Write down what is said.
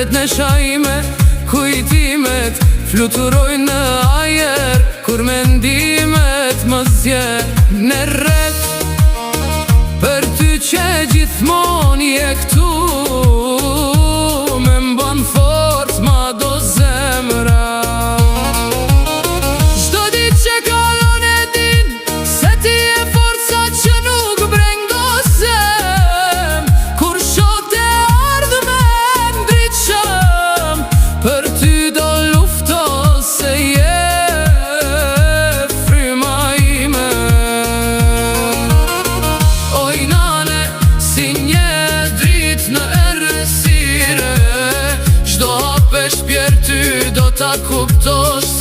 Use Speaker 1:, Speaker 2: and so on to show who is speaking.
Speaker 1: Zemret në shajme, kujtimet fluturojnë në ajer, kur mendimet më zjerë në rreth. Për ty që gjithmon je këtu, me mbon fort ma do zemra. Çdo ditë që kalon e din, se ti e forca që nuk brengosem. Kur shok të ardhë me ndriqëm, për ty do lufto se je fryma ime. Oj nane, si një dritë në errësire, çdo hapesh pjer ty do ta kuptosh.